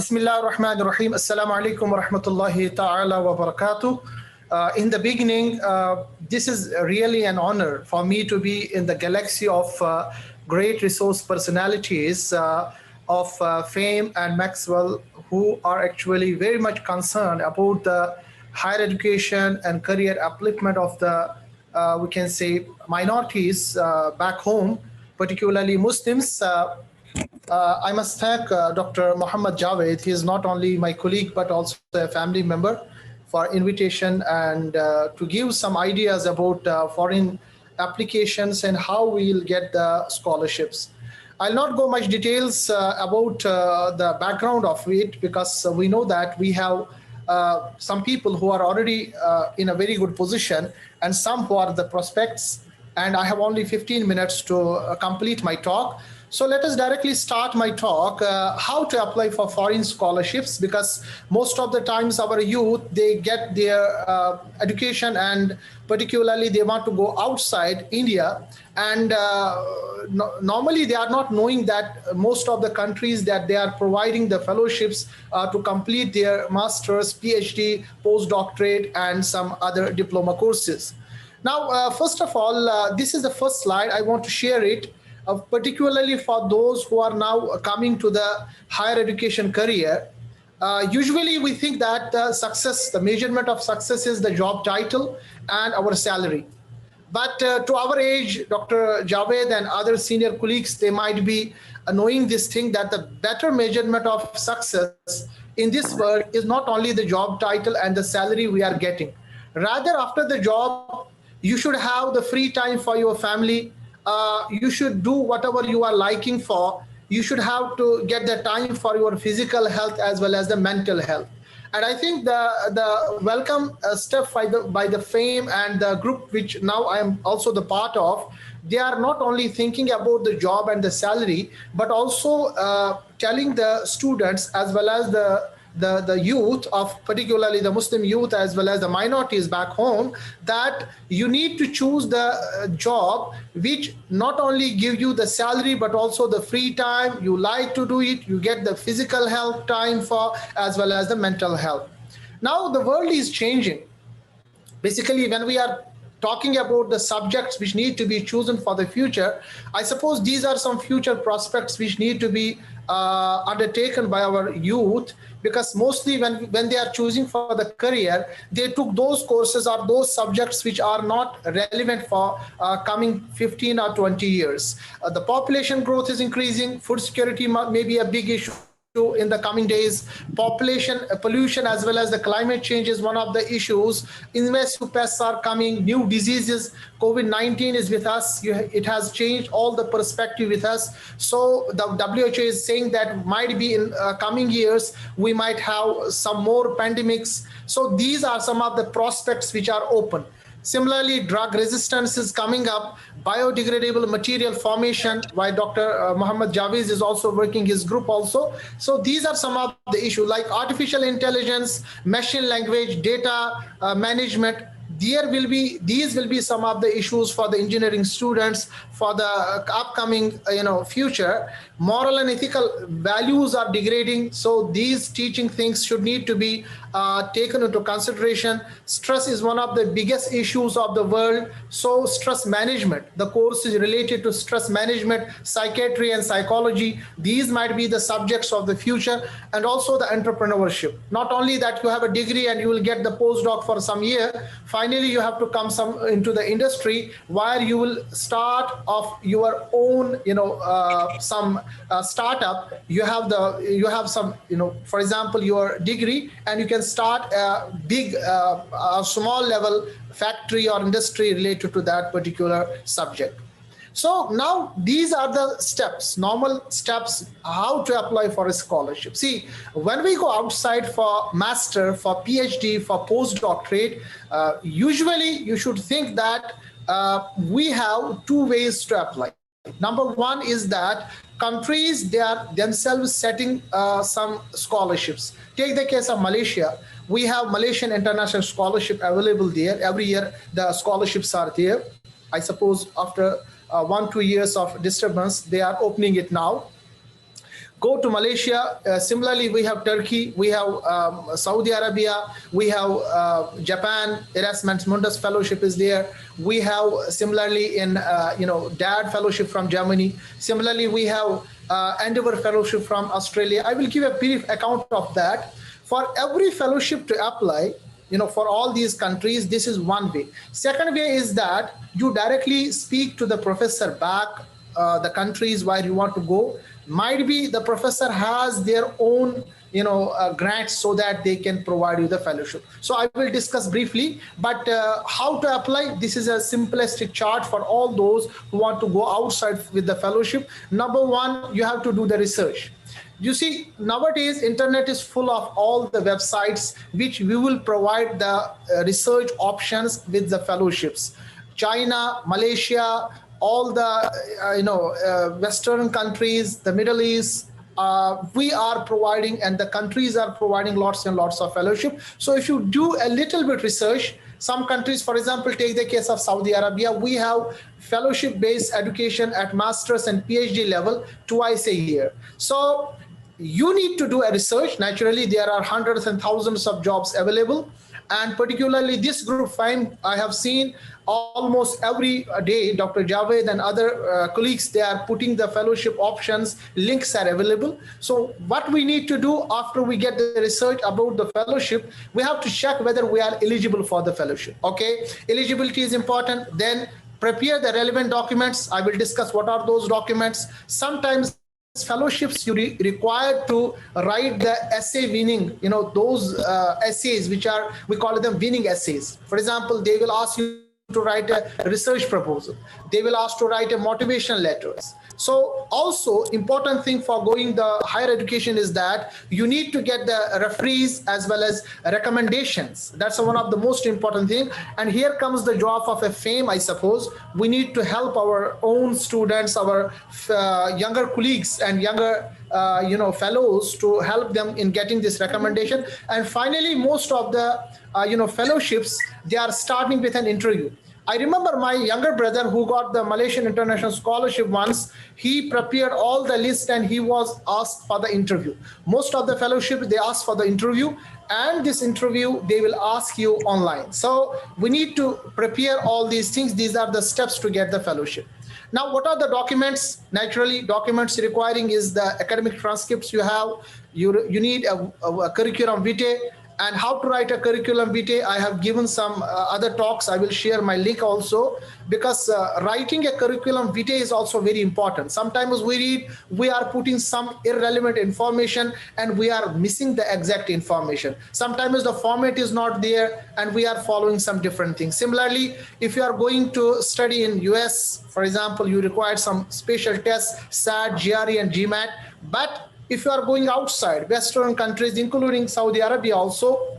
Bismillah ar-Rahman ar-Rahim. Assalamu alaikum wa rahmatullahi ta'ala wa barakatuh. In the beginning, this is really an honor for me to be in the galaxy of great resource personalities of Fame and Maxwell, who are actually very much concerned about the higher education and career upliftment of the, we can say, minorities back home, particularly Muslims. I must thank Dr. Muhammad Javed. He is not only my colleague but also a family member for invitation and to give some ideas about foreign applications and how we will get the scholarships. I'll not go much details about the background of it because we know that we have some people who are already in a very good position and some who are the prospects, and I have only 15 minutes to complete my talk. So let us directly start my talk, how to apply for foreign scholarships, because most of the times our youth, they get their education and particularly they want to go outside India. And normally they are not knowing that most of the countries that they are providing the fellowships to complete their master's, PhD, postdoctorate, and some other diploma courses. Now, first of all, this is the first slide. I want to share it. Particularly for those who are now coming to the higher education career. Usually we think that the measurement of success is the job title and our salary. But to our age, Dr. Javed and other senior colleagues, they might be knowing this thing that the better measurement of success in this world is not only the job title and the salary we are getting. Rather, after the job, you should have the free time for your family. You should do whatever you are liking for. You should have to get the time for your physical health as well as the mental health. And I think the welcome step by the Fame and the group, which now I am also the part of, they are not only thinking about the job and the salary, but also telling the students as well as the youth of particularly the Muslim youth as well as the minorities back home, that you need to choose the job which not only give you the salary but also the free time you like to do it, you get the physical health time for as well as the mental health. Now the world is changing. Basically, when we are talking about the subjects which need to be chosen for the future, I suppose these are some future prospects which need to be undertaken by our youth, because mostly when they are choosing for the career, they took those courses or those subjects which are not relevant for coming 15 or 20 years. The population growth is increasing, food security may be a big issue in the coming days, population pollution as well as the climate change is one of the issues. Invasive pests are coming, new diseases, COVID-19 is with us. It has changed all the perspective with us. So the WHO is saying that might be in coming years we might have some more pandemics. So these are some of the prospects which are open. Similarly, drug resistance is coming up, biodegradable material formation, why Dr. Muhammad Javed is also working his group also. So these are some of the issues like artificial intelligence, machine language, data management. These will be some of the issues for the engineering students for the upcoming future. Moral and ethical values are degrading, so these teaching things should need to be taken into consideration. Stress is one of the biggest issues of the world, so stress management, the course is related to stress management, psychiatry and psychology. These might be the subjects of the future, and also the entrepreneurship. Not only that you have a degree and you will get the postdoc for some year, finally you have to come into the industry where you will start off your own some startup. You have some for example your degree, and you can start a big small level factory or industry related to that particular subject. So now these are the steps, normal steps, how to apply for a scholarship. See, when we go outside for master, for PhD, for postdoctorate, usually you should think that we have two ways to apply. Number one is that countries, they are themselves setting some scholarships. Take the case of Malaysia. We have Malaysian International Scholarship available there. Every year the scholarships are there. I suppose after 1-2 years of disturbance, they are opening it now. go to Malaysia. Similarly, we have Turkey, we have Saudi Arabia, we have Japan. Erasmus Mundus Fellowship is there. We have similarly in DAD Fellowship from Germany. Similarly, we have Endeavour Fellowship from Australia. I will give a brief account of that. For every fellowship to apply, for all these countries, this is one way. Second way is that you directly speak to the professor back the countries where you want to go. Might be the professor has their own grants so that they can provide you the fellowship. So I will discuss briefly, but how to apply, this is a simplistic chart for all those who want to go outside with the fellowship. Number one, you have to do the research. You see, nowadays internet is full of all the websites which we will provide the research options with the fellowships. China, Malaysia, all the Western countries, the Middle East, we are providing, and the countries are providing lots and lots of fellowship. So if you do a little bit research, some countries, for example, take the case of Saudi Arabia, we have fellowship-based education at master's and PhD level twice a year. So you need to do a research. Naturally, there are hundreds and thousands of jobs available. And particularly this group 5, I have seen almost every day, Dr. Javed and other colleagues, they are putting the fellowship options, links are available. So what we need to do after we get the research about the fellowship, we have to check whether we are eligible for the fellowship. Okay, eligibility is important. Then prepare the relevant documents. I will discuss what are those documents. Sometimes fellowships you required to write the essay winning, those essays which are, we call them winning essays. For example, they will ask you to write a research proposal. They will ask to write a motivation letters. So also important thing for going the higher education is that you need to get the referees as well as recommendations. That's one of the most important thing. And here comes the job of a FAME, I suppose. We need to help our own students, our younger colleagues and younger fellows to help them in getting this recommendation. And finally, most of the fellowships, they are starting with an interview. I remember my younger brother who got the Malaysian International Scholarship once. He prepared all the list and he was asked for the interview. Most of the fellowship, they ask for the interview, and this interview, they will ask you online. So we need to prepare all these things. These are the steps to get the fellowship. Now, what are the documents? Naturally, documents requiring is the academic transcripts you have. You need a curriculum vitae. And how to write a curriculum vitae, I have given some other talks. I will share my link also, because writing a curriculum vitae is also very important. Sometimes we are putting some irrelevant information and we are missing the exact information. Sometimes the format is not there and we are following some different things. Similarly, if you are going to study in US, for example, you require some special tests, SAT, GRE and GMAT, but if you are going outside Western countries, including Saudi Arabia also,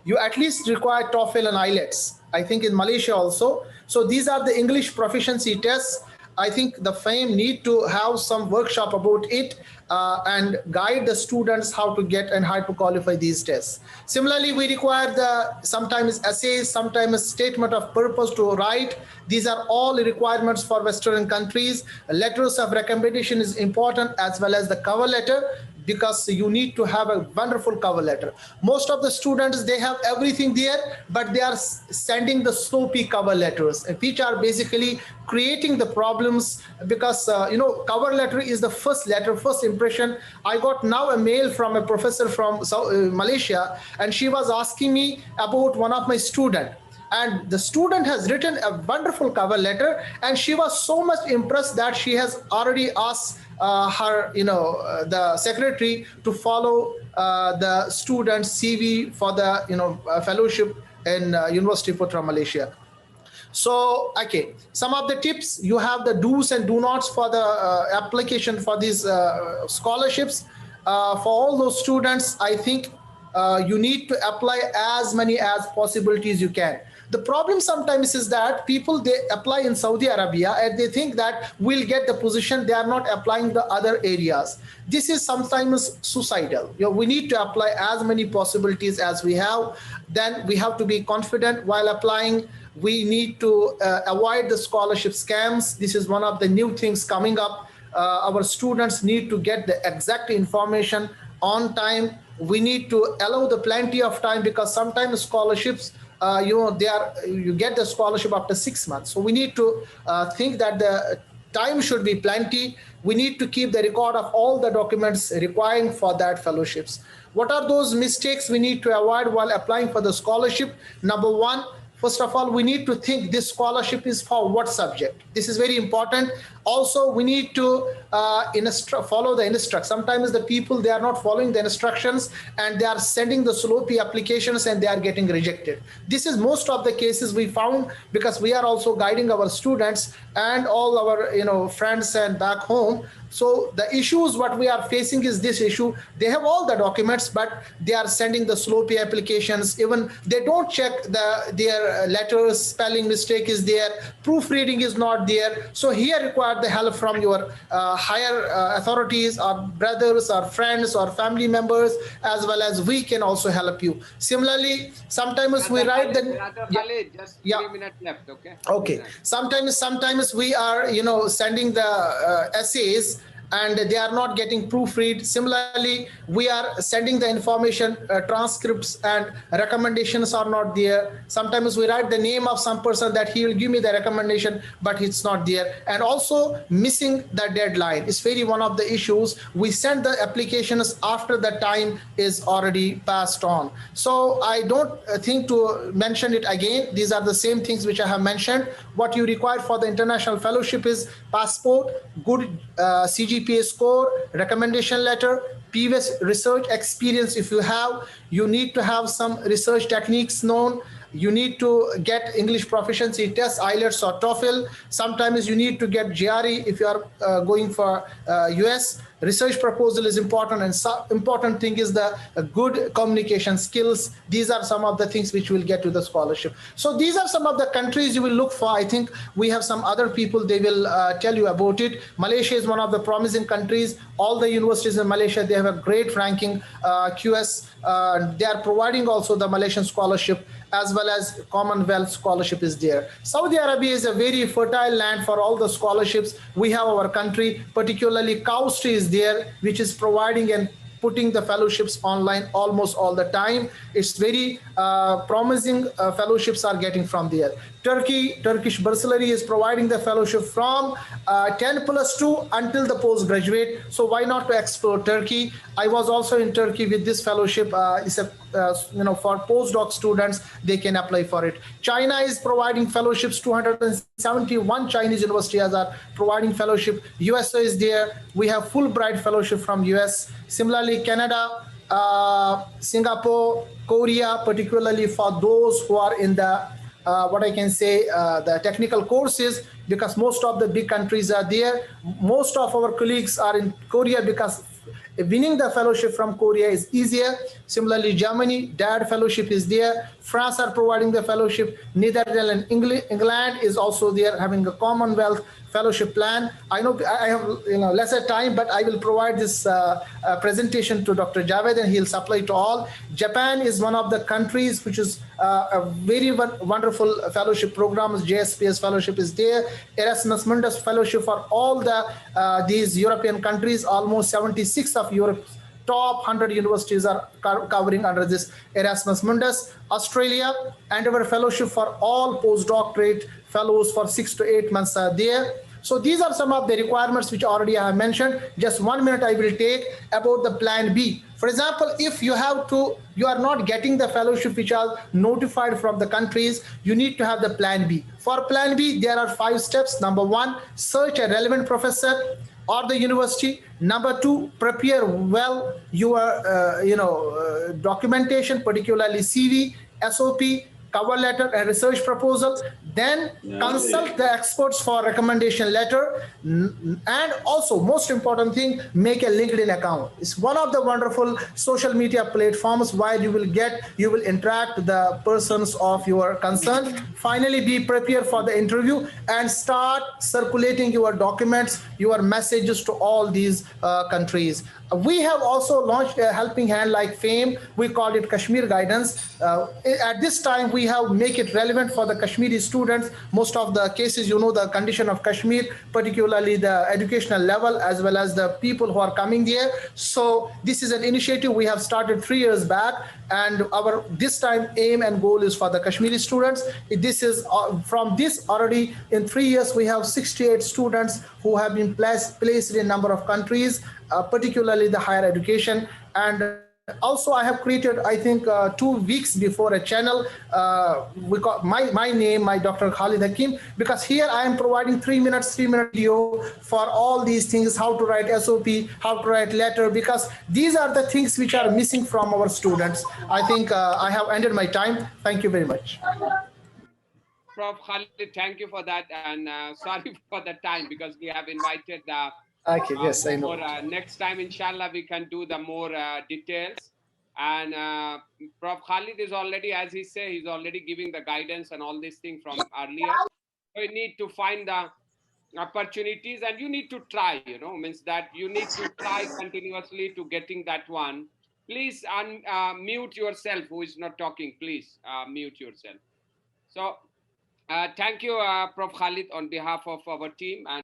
you at least require TOEFL and IELTS. I think in Malaysia also. So these are the English proficiency tests. I think the FAME need to have some workshop about it and guide the students how to get and how to qualify these tests. Similarly, we require sometimes essays, sometimes statement of purpose to write. These are all requirements for Western countries. Letters of recommendation is important, as well as the cover letter, because you need to have a wonderful cover letter. Most of the students, they have everything there, but they are sending the sloppy cover letters, which are basically creating the problems, because cover letter is the first letter, first impression. I got now a mail from a professor from Malaysia, and she was asking me about one of my students. And the student has written a wonderful cover letter, and she was so much impressed that she has already asked the secretary to follow the student's CV for the fellowship in University Putra, Malaysia. So, okay, some of the tips, you have the do's and do nots for the application for these scholarships. For all those students, I think you need to apply as many as possibilities you can. The problem sometimes is that people, they apply in Saudi Arabia and they think that we'll get the position. They are not applying the other areas. This is sometimes suicidal. We need to apply as many possibilities as we have. Then we have to be confident while applying. We need to avoid the scholarship scams. This is one of the new things coming up. our students need to get the exact information on time. We need to allow the plenty of time, because sometimes scholarships, you get the scholarship after 6 months. So we need to think that the time should be plenty. We need to keep the record of all the documents requiring for that fellowships. What are those mistakes we need to avoid while applying for the scholarship? Number one, first of all, we need to think this scholarship is for what subject. This is very important. Also, we need to follow the instructions. Sometimes the people, they are not following the instructions and they are sending the sloppy applications and they are getting rejected. This is most of the cases we found, because we are also guiding our students and all our friends and back home. So the issues what we are facing is this issue. They have all the documents, but they are sending the sloppy applications. Even they don't check their letters, spelling mistake is there, proofreading is not there. So here require the help from your higher authorities, or brothers or friends or family members, as well as we can also help you. Similarly, sometimes we write the just 3 minutes left. Okay. Sometimes we are sending the essays and they are not getting proofread. Similarly, we are sending the information, transcripts and recommendations are not there. Sometimes we write the name of some person that he will give me the recommendation, but it's not there. And also missing the deadline is one of the issues. We send the applications after the time is already passed on. So I don't think to mention it again. These are the same things which I have mentioned. What you require for the international fellowship is passport, good CGPA score, recommendation letter, previous research experience if you have. You need to have some research techniques known. You need to get English proficiency test, IELTS or TOEFL. Sometimes you need to get GRE if you are going for US. Research proposal is important, and important thing is the good communication skills. These are some of the things which will get to the scholarship. So these are some of the countries you will look for. I think we have some other people, they will tell you about it. Malaysia is one of the promising countries. All the universities in Malaysia, they have a great ranking, QS. They are providing also the Malaysian scholarship, as well as Commonwealth scholarship is there. Saudi Arabia is a very fertile land for all the scholarships. We have our country, particularly Cowstry is there, which is providing and putting the fellowships online almost all the time. It's very promising fellowships are getting from there. Turkish Bursary is providing the fellowship from 10+2 until the postgraduate. So why not to explore Turkey? I was also in Turkey with this fellowship. It's a for postdoc students, they can apply for it. China is providing fellowships. 271 Chinese universities are providing fellowship. USA is there. We have Fulbright fellowship from US. Similarly, Canada, Singapore, Korea, particularly for those who are in the what I can say, the technical courses, because most of the big countries are there. Most of our colleagues are in Korea because winning the fellowship from Korea is easier. Similarly, Germany, DAD fellowship is there. France are providing the fellowship. Netherlands, England is also there, having a Commonwealth fellowship plan. I know I have lesser time, but I will provide this presentation to Dr. Javed and he'll supply to all. Japan is one of the countries which is a very wonderful fellowship program. JSPS fellowship is there. Erasmus Mundus fellowship for all the these European countries. Almost 76 of Europe's top 100 universities are covering under this Erasmus Mundus. Australia, and our fellowship for all postdoctorate fellows for 6 to 8 months are there. So these are some of the requirements which already I have mentioned. Just 1 minute I will take about the plan B. For example, if you are not getting the fellowship which are notified from the countries, you need to have the plan B. For plan B, there are 5 steps. Number 1, search a relevant professor or the university. Number 2, prepare well your documentation, particularly CV, SOP, cover letter and research proposal. Then consult the experts for recommendation letter. And also, most important thing, make a LinkedIn account. It's one of the wonderful social media platforms where you will interact with the persons of your concern. Finally, be prepared for the interview and start circulating your documents, your messages to all these countries. We have also launched a helping hand like FAME. We called it Kashmir Guidance. At this time, we have make it relevant for the Kashmiri students. Most of the cases, you know, the condition of Kashmir, particularly the educational level, as well as the people who are coming there. So this is an initiative we have started 3 years back, and our this time aim and goal is for the Kashmiri students. This is from this already in 3 years we have 68 students who have been placed in a number of countries, particularly the higher education. And also I have created, I think 2 weeks before, a channel we call my name, my Dr. Khalid Hakim, because here I am providing 3 minute video for all these things, how to write SOP, how to write letter, because these are the things which are missing from our students. I think I have ended my time. Thank you very much. Prof. Khalid, thank you for that, and sorry for the time, because we have invited Okay, yes, I know. next time, inshallah, we can do the more details. And Prof. Khalid is already, as he said, he's already giving the guidance and all these things from earlier. So you need to find the opportunities, and you need to try, you know, means that you need to try continuously to getting that one. Please mute yourself, who is not talking, please mute yourself. So thank you, Prof. Khalid, on behalf of our team. And